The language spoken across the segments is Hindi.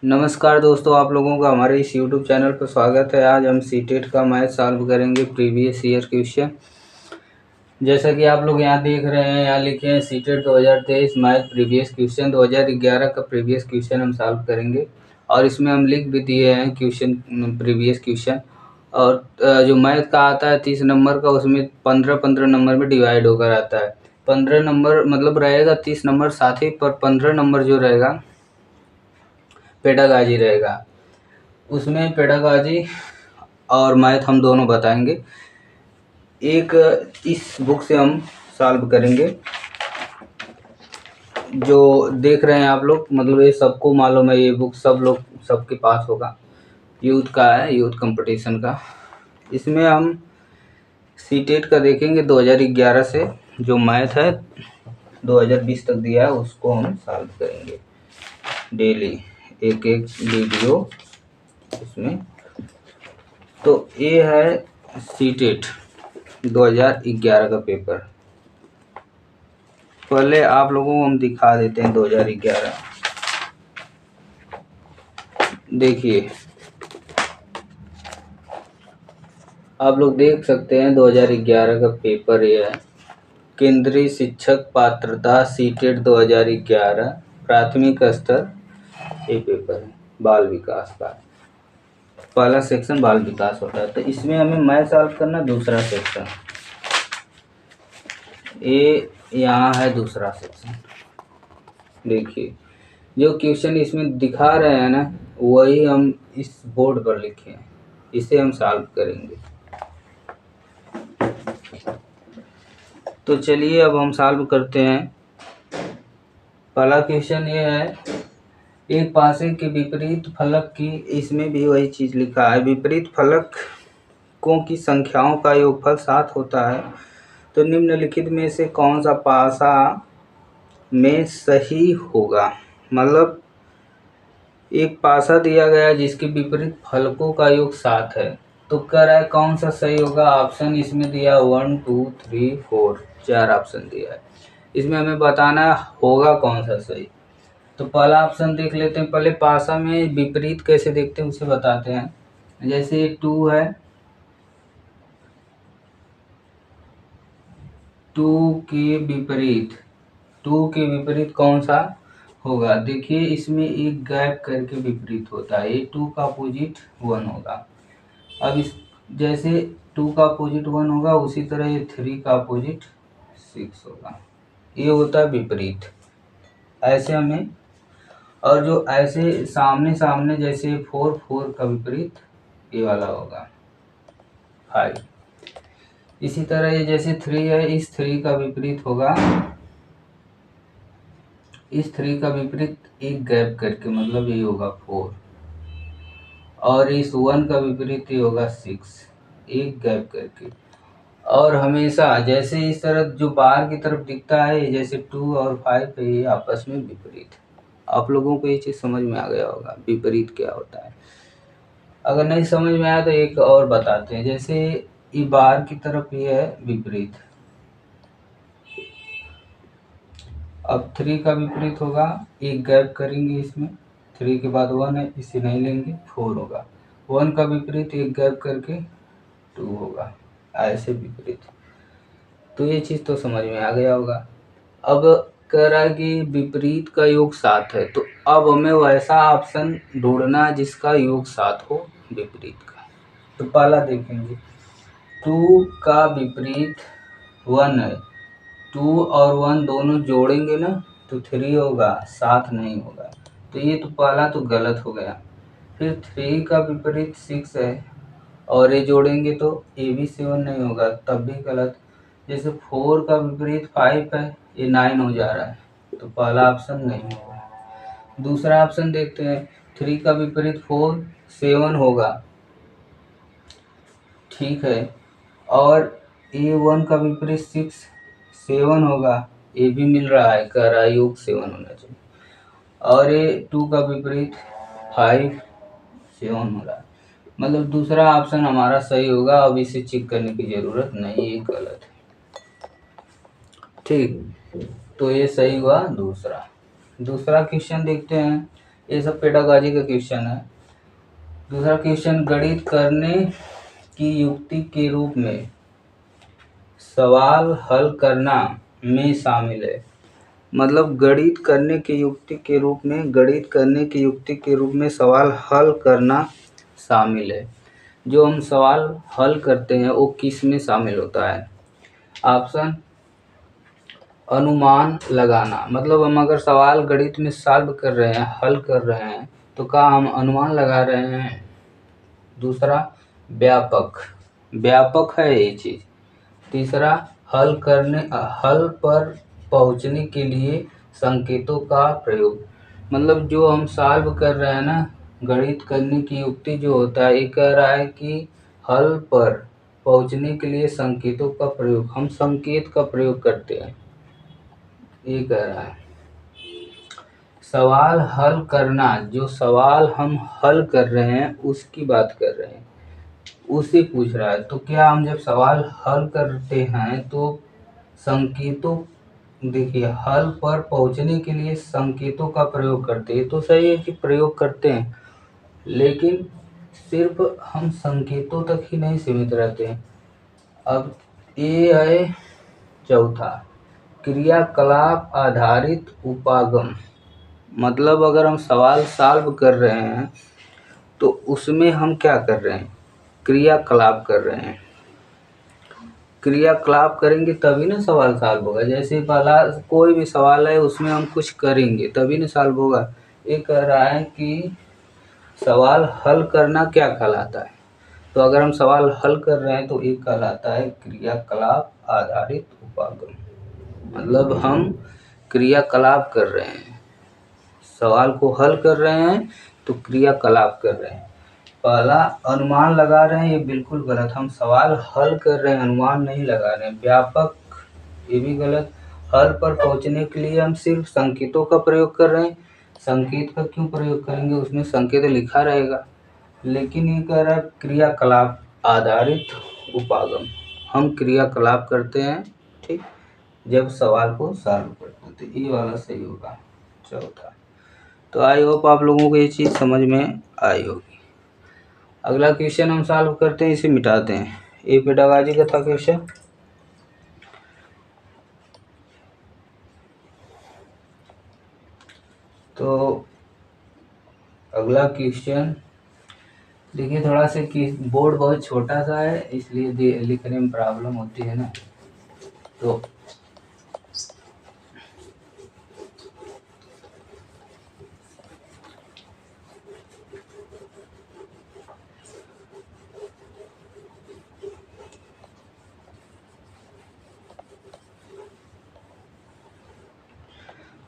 नमस्कार दोस्तों, आप लोगों का हमारे इस यूट्यूब चैनल पर स्वागत है। आज हम सीटेट का मैथ सॉल्व करेंगे, प्रीवियस ईयर क्वेश्चन। जैसा कि आप लोग यहाँ देख रहे हैं, यहाँ लिखे हैं सीटेट 2023 मैथ प्रीवियस क्वेश्चन। 2011 का प्रीवियस क्वेश्चन हम सॉल्व करेंगे और इसमें हम लिख भी दिए हैं क्वेश्चन, प्रीवियस क्वेश्चन। और जो मैथ का आता है 30 नंबर का, उसमें 15-15 नंबर में डिवाइड होकर आता है। 15 नंबर मतलब रहेगा 30 नंबर साथ ही, पर 15 नंबर जो रहेगा पेडागाजी रहेगा। उसमें पेडागाजी और मैथ हम दोनों बताएंगे। एक इस बुक से हम सॉल्व करेंगे। जो देख रहे हैं आप लोग, मतलब ये सबको मालूम है, ये बुक सब लोग सबके पास होगा। यूथ का है, यूथ कंपटीशन का। इसमें हम सीटेट का देखेंगे 2011 से। जो मैथ है 2020 तक दिया है, उसको हम सॉल्व करेंगे डेली, एक एक वीडियो इसमें। तो ये है सीटेट 2011 का पेपर। पहले आप लोगों को हम दिखा देते हैं 2011। देखिए, आप लोग देख सकते हैं 2011 का पेपर ये है। केंद्रीय शिक्षक पात्रता सीटेट 2011 प्राथमिक स्तर, ये पेपर है बाल विकास का। पहला सेक्शन बाल विकास होता है, तो इसमें हमें मैथ सॉल्व करना। दूसरा सेक्शन ये यहाँ है, दूसरा सेक्शन। देखिए, जो क्वेश्चन इसमें दिखा रहे हैं ना, वही हम इस बोर्ड पर लिखे हैं, इसे हम सॉल्व करेंगे। तो चलिए अब हम सॉल्व करते हैं। पहला क्वेश्चन ये है, एक पासे के विपरीत फलक की, इसमें भी वही चीज लिखा है, विपरीत फलकों की संख्याओं का योगफल 7 होता है, तो निम्नलिखित में से कौन सा पासा में सही होगा। मतलब एक पासा दिया गया जिसके विपरीत फलकों का योग 7 है, तो कह रहा है कौन सा सही होगा। ऑप्शन इसमें दिया 1 2 3 4, 4 ऑप्शन दिया है। इसमें हमें बताना होगा कौन सा सही। तो पहला ऑप्शन देख लेते हैं। पहले पासा में विपरीत कैसे देखते हैं उसे बताते हैं। जैसे 2 है, 2 के विपरीत, 2 के विपरीत कौन सा होगा। देखिए, इसमें एक गैप करके विपरीत होता है, ये 2 का अपोजिट 1 होगा। अब इस जैसे 2 का अपोजिट 1 होगा, उसी तरह ये 3 का अपोजिट 6 होगा। ये होता है विपरीत, ऐसे हमें। और जो ऐसे सामने सामने, जैसे 4 का विपरीत ये वाला होगा 5। इसी तरह ये जैसे 3 है, इस 3 का विपरीत होगा, इस 3 का विपरीत एक गैप करके, मतलब ये होगा 4। और इस 1 का विपरीत ये होगा 6, एक गैप करके। और हमेशा जैसे इस तरफ जो बाहर की तरफ दिखता है, जैसे 2 और 5 है, ये आपस में विपरीत। आप लोगों को ये चीज़ समझ में आ गया होगा विपरीत क्या होता है। अगर नहीं समझ में आया तो एक और बताते हैं। जैसे ये बाहर की तरफ ये है विपरीत, अब 3 का विपरीत होगा, एक गैप करेंगे इसमें, 3 के बाद 1 है, इसे नहीं लेंगे, 4 होगा। 1 का विपरीत एक गैप करके 2 होगा, ऐसे विपरीत। तो ये चीज़ तो समझ में आ गया होगा। अब कह रहा है कि विपरीत का योग 7 है, तो अब हमें वैसा ऑप्शन ढूंढना है जिसका योग 7 हो विपरीत का। तो पहला देखेंगे, 2 का विपरीत 1 है, 2 और 1 दोनों जोड़ेंगे ना तो 3 होगा, 7 नहीं होगा। तो ये तो पहला तो गलत हो गया। फिर 3 का विपरीत 6 है और ये जोड़ेंगे तो ये भी 7 नहीं होगा, तब भी गलत। जैसे 4 का विपरीत 5 है, ये 9 हो जा रहा है, तो पहला ऑप्शन नहीं होगा। दूसरा ऑप्शन देखते हैं, 3 का विपरीत 4, 7 होगा, ठीक है। और ए 1 का विपरीत 6, 7 होगा, ये भी मिल रहा है, कह रहा है योग 7 होना चाहिए। और ये 2 का विपरीत 5, 7 हो रहा है, मतलब दूसरा ऑप्शन हमारा सही होगा। अब इसे चेक करने की जरूरत नहीं, ये गलत है, ठीक। तो ये सही हुआ दूसरा। दूसरा क्वेश्चन देखते हैं। ये सब पेडागॉजी का क्वेश्चन है। दूसरा क्वेश्चन, गणित करने की युक्ति के रूप में सवाल हल करना में शामिल है। मतलब गणित करने की युक्ति के रूप में सवाल हल करना शामिल है। जो हम सवाल हल करते हैं वो किस में शामिल होता है? ऑप्शन, अनुमान लगाना। मतलब हम अगर सवाल गणित में सॉल्व कर रहे हैं, हल कर रहे हैं, तो क्या हम अनुमान लगा रहे हैं? दूसरा, व्यापक है ये चीज़। तीसरा, हल पर पहुंचने के लिए संकेतों का प्रयोग। मतलब जो हम सॉल्व कर रहे हैं ना, गणित करने की युक्ति जो होता है, ये कह रहा है कि हल पर पहुंचने के लिए संकेतों का प्रयोग, हम संकेत का प्रयोग करते हैं, ये कह रहा है। सवाल हल करना, जो सवाल हम हल कर रहे हैं उसकी बात कर रहे हैं, उसे पूछ रहा है। तो क्या हम जब सवाल हल करते हैं तो संकेतों, देखिए, हल पर पहुंचने के लिए संकेतों का प्रयोग करते हैं, तो सही है कि प्रयोग करते हैं, लेकिन सिर्फ हम संकेतों तक ही नहीं सीमित रहते हैं। अब ये है चौथा, क्रियाकलाप आधारित उपागम। मतलब अगर हम सवाल सॉल्व कर रहे हैं तो उसमें हम क्या कर रहे हैं? क्रियाकलाप कर रहे हैं। क्रियाकलाप करेंगे तभी ना सवाल सॉल्व होगा। जैसे पहला कोई भी सवाल है, उसमें हम कुछ करेंगे तभी ना सॉल्व होगा। ये कह रहा है कि सवाल हल करना क्या कहलाता है? तो अगर हम सवाल हल कर रहे हैं तो ये कहलाता है क्रियाकलाप आधारित उपागम। मतलब हम क्रियाकलाप कर रहे हैं, सवाल को हल कर रहे हैं तो क्रियाकलाप कर रहे हैं। पहला, अनुमान लगा रहे हैं, ये बिल्कुल गलत। हम सवाल हल कर रहे हैं, अनुमान नहीं लगा रहे हैं। व्यापक, ये भी गलत। हल पर पहुंचने के लिए हम सिर्फ संकेतों का प्रयोग कर रहे हैं। संकेत का क्यों प्रयोग करेंगे? उसमें संकेत लिखा रहेगा। लेकिन ये कह रहा है क्रियाकलाप आधारित उपागम, हम क्रियाकलाप करते हैं, ठीक, जब सवाल को सॉल्व करते हैं। तो ये वाला सही होगा, चौथा। तो आई होप आप लोगों को ये चीज़ समझ में आई होगी। अगला क्वेश्चन हम सॉल्व करते हैं, इसे मिटाते हैं। ये पेडागॉजी का था क्वेश्चन। तो अगला क्वेश्चन देखिए, थोड़ा सा कि बोर्ड बहुत छोटा सा है, इसलिए लिखने में प्रॉब्लम होती है ना। तो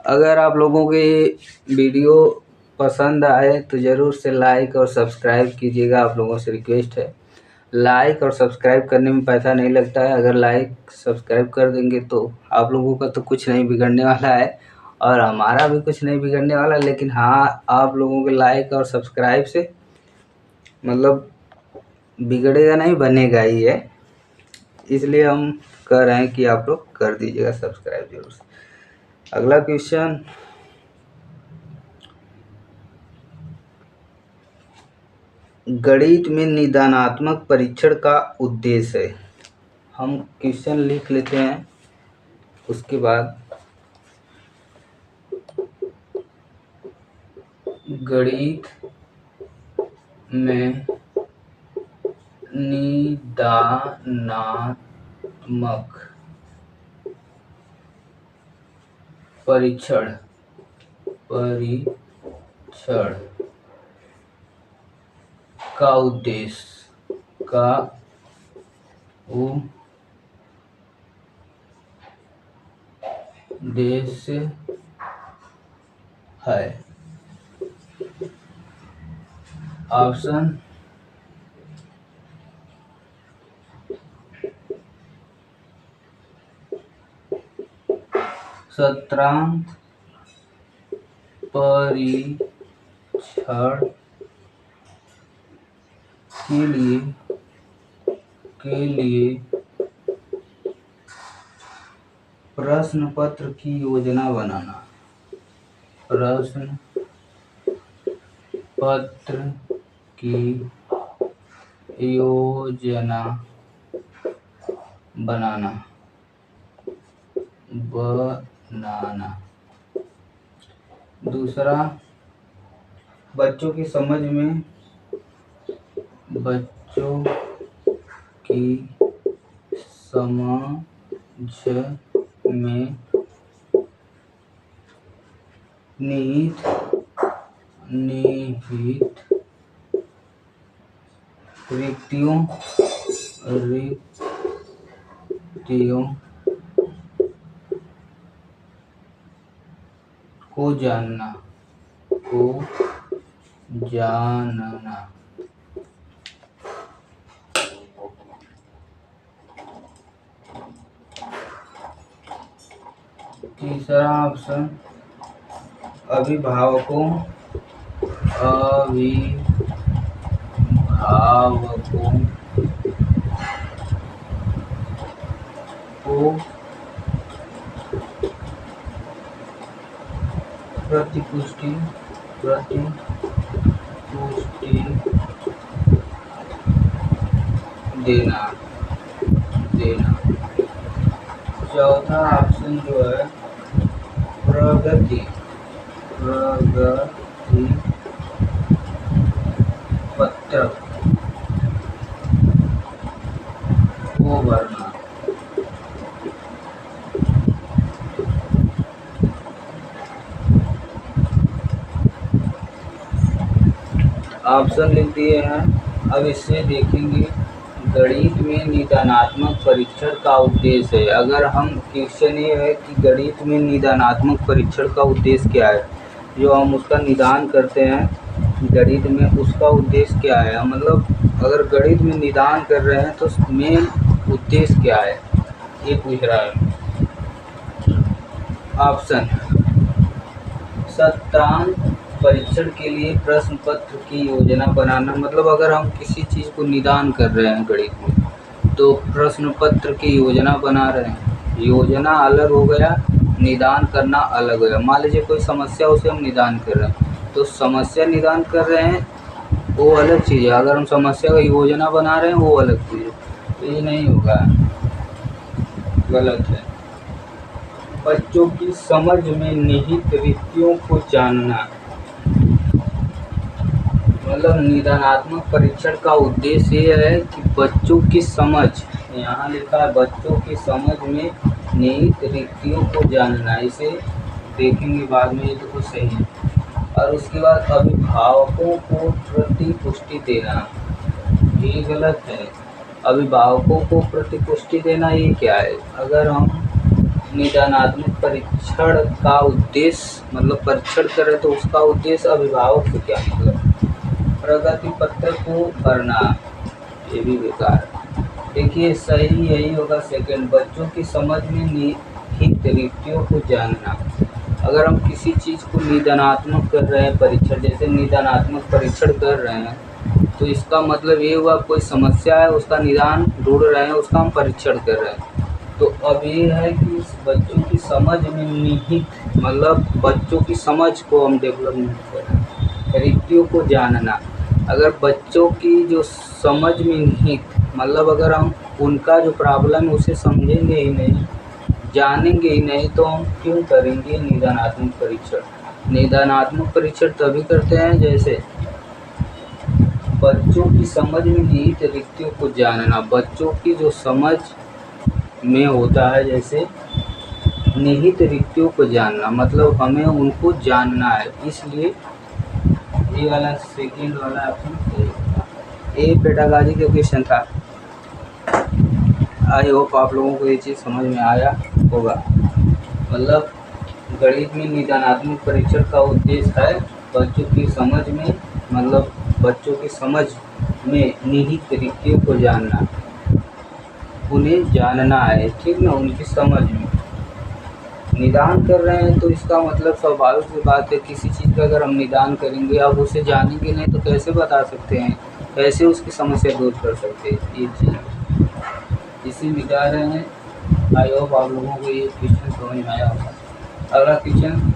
अगर आप लोगों के वीडियो पसंद आए तो ज़रूर से लाइक और सब्सक्राइब कीजिएगा। आप लोगों से रिक्वेस्ट है, लाइक और सब्सक्राइब करने में पैसा नहीं लगता है। अगर लाइक सब्सक्राइब कर देंगे तो आप लोगों का तो कुछ नहीं बिगड़ने वाला है और हमारा भी कुछ नहीं बिगड़ने वाला। लेकिन हाँ, आप लोगों के लाइक और सब्सक्राइब से मतलब बिगड़ेगा नहीं, बनेगा ही है। इसलिए हम कह रहे हैं कि आप लोग कर दीजिएगा सब्सक्राइब जरूर से। अगला क्वेश्चन, गणित में निदानात्मक परीक्षण का उद्देश्य है। हम क्वेश्चन लिख लेते हैं, उसके बाद गणित में निदानात्मक परीक्षण का उद्देश्य है। ऑप्शन, शतरंज परीक्षण के लिए प्रश्न पत्र की योजना बनाना। प्रश्न पत्र की योजना बनाना। दूसरा, बच्चों की समझ में निहित रिक्तियों को जानना। तीसरा ऑप्शन, अभिभावकों को प्रतिपुष्टि देना। चौथा ऑप्शन जो है, प्रगति पत्रक को भरना। ऑप्शन लिख दिए हैं। अब इससे देखेंगे गणित में निदानात्मक परीक्षण का उद्देश्य है। अगर हम क्वेश्चन ये है कि गणित में निदानात्मक परीक्षण का उद्देश्य क्या है, जो हम उसका निदान करते हैं गणित में, उसका उद्देश्य क्या है। मतलब अगर गणित में निदान कर रहे हैं तो मेन उद्देश्य क्या है, ये पूछ रहा है। ऑप्शन, शतकांक परीक्षण के लिए प्रश्न पत्र की योजना बनाना। मतलब अगर हम किसी चीज़ को निदान कर रहे हैं गणित में तो प्रश्न पत्र की योजना बना रहे हैं। योजना अलग हो गया, निदान करना अलग हो गया। मान लीजिए कोई समस्या, उसे हम निदान कर रहे हैं तो समस्या निदान कर रहे हैं वो अलग चीज़ है, अगर हम समस्या का योजना बना रहे हैं वो अलग चीज़ है। तो ये नहीं होगा, गलत है। बच्चों की समझ में निहित रिक्तियों को जानना। मतलब निदानात्मक परीक्षण का उद्देश्य ये है कि बच्चों की समझ, यहाँ लिखा है बच्चों की समझ में निहित रिक्तियों को जानना। इसे देखेंगे बाद में, ये तो कुछ सही है। और उसके बाद अभिभावकों को प्रतिपुष्टि देना, ये गलत है। अभिभावकों को प्रतिपुष्टि देना ये क्या है। अगर हम निदानात्मक परीक्षण का उद्देश्य मतलब परीक्षण करें तो उसका उद्देश्य अभिभावक से क्या मतलब, प्रगति पत्र को भरना, ये भी बेकार। देखिए सही यही होगा सेकंड, बच्चों की समझ में निहित रिक्तियों को जानना। अगर हम किसी चीज़ को निदानात्मक कर रहे हैं परीक्षण, जैसे निदानात्मक परीक्षण कर रहे हैं तो इसका मतलब ये हुआ कोई समस्या है उसका निदान ढूंढ रहे हैं, उसका हम परीक्षण कर रहे हैं। तो अब ये है कि बच्चों की समझ में निहित, मतलब बच्चों की समझ को हम डेवलपमेंट कर रहे हैं, रिक्तियों को जानना। अगर बच्चों की जो समझ में निहित, मतलब अगर हम उनका जो प्रॉब्लम है उसे समझेंगे ही नहीं, जानेंगे ही नहीं, तो हम क्यों करेंगे निदानात्मक परीक्षण। निदानात्मक परीक्षण तभी करते हैं जैसे बच्चों की समझ में निहित रिक्तियों को जानना। बच्चों की जो समझ में होता है जैसे निहित रिक्तियों को जानना, मतलब हमें उनको जानना है, इसलिए ये वाला सेकंड वाला ऑप्शन ए पेडागॉजी का क्वेश्चन था। आई होप आप लोगों को ये चीज़ समझ में आया होगा। मतलब गणित में निदानात्मक परीक्षण का उद्देश्य है बच्चों की समझ में, मतलब बच्चों की समझ में निहित रिक्तियों को जानना, उन्हें जानना है, ठीक ना। उनकी समझ में निदान कर रहे हैं तो इसका मतलब स्वाभाविक सी बात है, किसी चीज़ का अगर हम निदान करेंगे, अब उसे जानेंगे नहीं तो कैसे बता सकते हैं, कैसे उसकी समस्या दूर कर सकते हैं। ये चीज़ इसी मिटा रहे हैं। आई होप आप लोगों को ये क्वेश्चन समझ में आया होगा। अगला क्वेश्चन,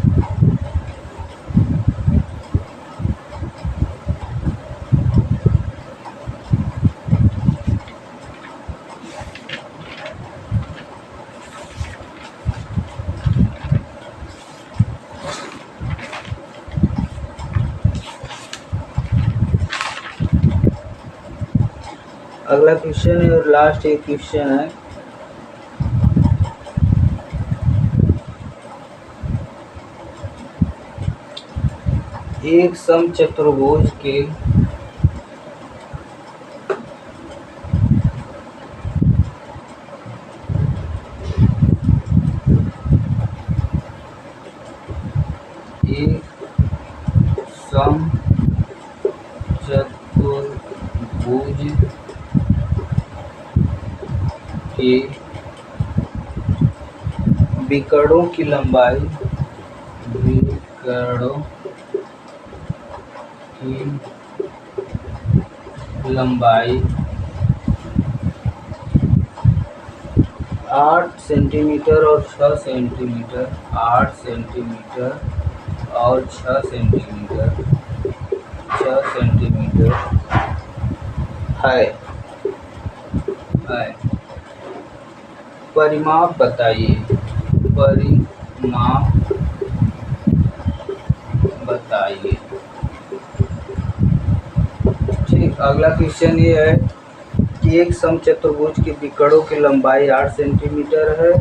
अगला क्वेश्चन है और लास्ट एक क्वेश्चन है। एक समचतुर्भुज के के विकर्णों की लंबाई विकर्णों की लंबाई 8 सेंटीमीटर और 6 सेंटीमीटर 8 सेंटीमीटर और 6 सेंटीमीटर है। परिमाप बताइए। परिमाप बताइए। ठीक, अगला क्वेश्चन ये है कि एक समचतुर्भुज के विकर्णों की लंबाई 8 सेंटीमीटर है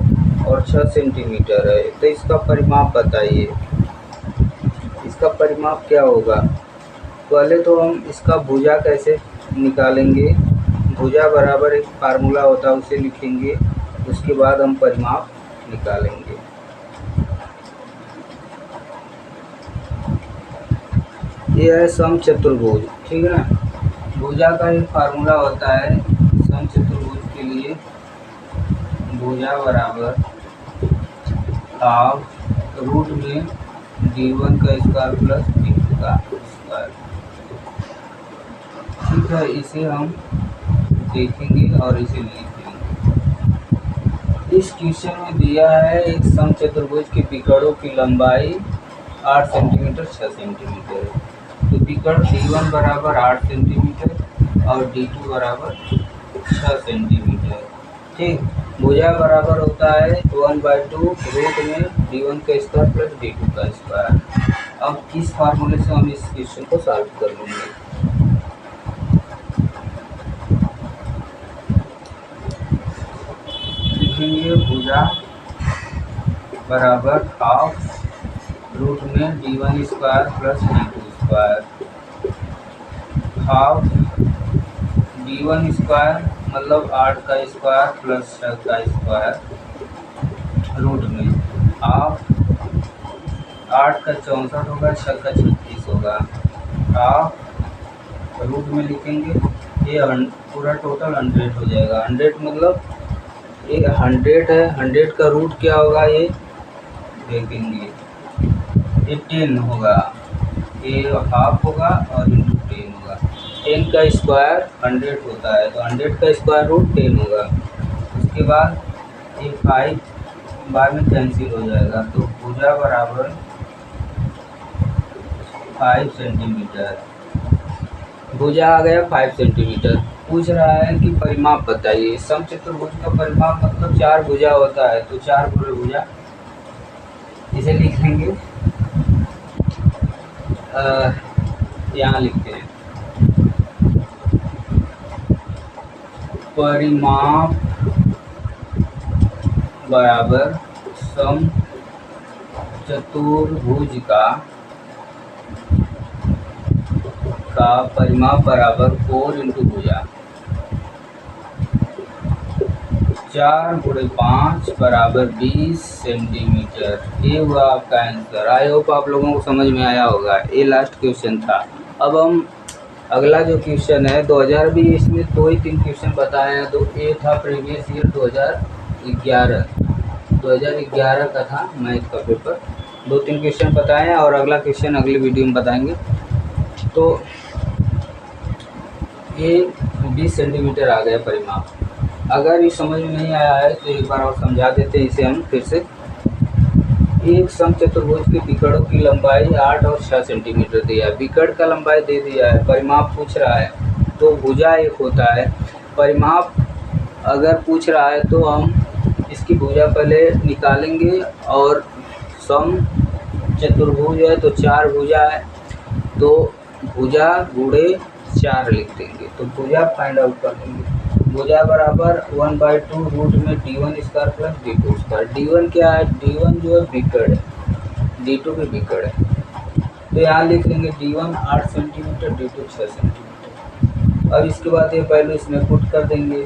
और 6 सेंटीमीटर है, तो इसका परिमाप बताइए। इसका परिमाप क्या होगा? पहले तो हम इसका भुजा कैसे निकालेंगे। भुजा बराबर एक फार्मूला होता है, उसे लिखेंगे, उसके बाद हम परिमाप निकालेंगे। ये है समचतुर्भुज, ठीक है ना। भुजा का एक फार्मूला होता है समचतुर्भुज के लिए। भुजा बराबर हाफ रूट में d1 का स्क्वायर प्लस d2 का स्क्वायर। ठीक है, इसे हम देखेंगे और इसे लिखेंगे। इस क्वेश्चन में दिया है एक समचतुर्भुज के विकर्णों की लंबाई 8 सेंटीमीटर 6 सेंटीमीटर। तो विकर्ण d1 बराबर 8 सेंटीमीटर और d2 बराबर 6 सेंटीमीटर। ठीक, भुजा बराबर होता है 1/2 रूट में d1 का स्क्वायर प्लस d2 का स्क्वायर। अब इस फार्मूले से हम इस क्वेश्चन को सॉल्व कर लेंगे। लिखेंगे भुजा बराबर हाफ रूट में d1 square plus d2 square. Half d1 square मतलब 8 का स्क्वायर प्लस 6 का स्क्वायर रूट में हाफ 8 का 64 होगा, 6 का 36 होगा। हाफ रूट में लिखेंगे, ये पूरा टोटल 100 हो जाएगा। 100 मतलब ये 100 है, 100 का रूट क्या होगा ये देखेंगे, ये 10 होगा, ये हाफ होगा और इंटू 10 होगा। 10 का स्क्वायर 100 होता है, तो 100 का स्क्वायर रूट 10 होगा। उसके बाद ये 5 बाद में कैंसिल हो जाएगा, तो भुजा बराबर 5 सेंटीमीटर। भुजा आ गया 5 सेंटीमीटर। पूछ रहा है कि परिमाप बताइए। समचतुर्भुज का परिमाप मतलब 4 भुजा होता है, तो 4 गुणे भुजा इसे लिख लेंगे। यहाँ लिखते हैं परिमाप बराबर समचतुर्भुज का परिमाप बराबर 4 इंटू भुजा। 4 गुणे 5 बराबर 20 सेंटीमीटर। ये हुआ आपका आंसर। आई होप आप लोगों को समझ में आया होगा। ये लास्ट क्वेश्चन था। अब हम अगला जो क्वेश्चन है 2020 में 2 ही 3 क्वेश्चन बताए हैं। तो ये था प्रीवियस ईयर 2011 का था मैथ का पेपर। 2-3 क्वेश्चन बताए हैं और अगला क्वेश्चन अगले वीडियो में बताएंगे। तो ये 20 सेंटीमीटर आ गया परिमाप। अगर ये समझ में नहीं आया है तो एक बार और समझा देते हैं इसे हम फिर से। एक समचतुर्भुज के विकर्णों की लंबाई 8 और 6 सेंटीमीटर दिया है। विकर्ण का लंबाई दे दिया है, परिमाप पूछ रहा है, तो भुजा एक होता है। परिमाप अगर पूछ रहा है तो हम इसकी भुजा पहले निकालेंगे और समचतुर्भुज है तो 4 भुजा है, तो भुजा गुणे 4 लिख देंगे, तो भुजा फाइंड आउट कर लेंगे। भुजा बराबर 1/2 रूट में d1 square plus d2 square. d1 क्या है, d1 जो है बिकड़ है, d2 भी बिकड़ है, तो यहाँ लिख लेंगे d1 8 सेंटीमीटर, d2 6 सेंटीमीटर। अब इसके बाद ये वैल्यू इसमें पुट कर देंगे,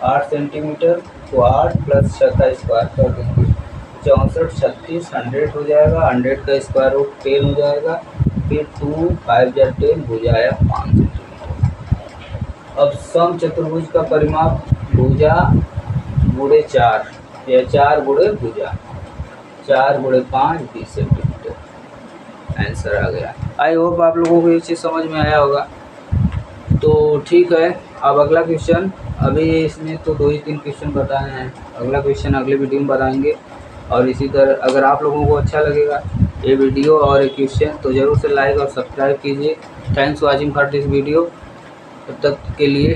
8 सेंटीमीटर तो 8 प्लस 6 का स्क्वायर कर देंगे, 64 36 100 हो जाएगा, 100 का स्क्वायर रूट 10 हो जाएगा, फिर 2 5 या 10 भुजा आया 5 सेंटीमीटर। अब सम चतुर्भुज का परिमाप भुजा गुणे 4 या 4 गुणे भुजा, 4 गुणे 5 20 सेंटीमीटर आंसर आ गया। आई होप आप लोगों को ये चीज़ समझ में आया होगा। तो ठीक है, अब अगला क्वेश्चन, अभी इसमें तो 2 ही 3 क्वेश्चन बताए हैं, अगला क्वेश्चन अगले वीडियो में बताएंगे। और इसी तरह अगर आप लोगों को अच्छा लगेगा ये वीडियो और ये क्वेश्चन तो ज़रूर से लाइक और सब्सक्राइब कीजिए। Thanks watching for this video. तब तक के लिए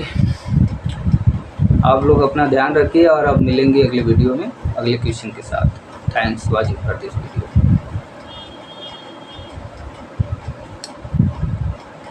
आप लोग अपना ध्यान रखिए और अब मिलेंगे अगले वीडियो में अगले क्वेश्चन के साथ। Thanks watching for this video.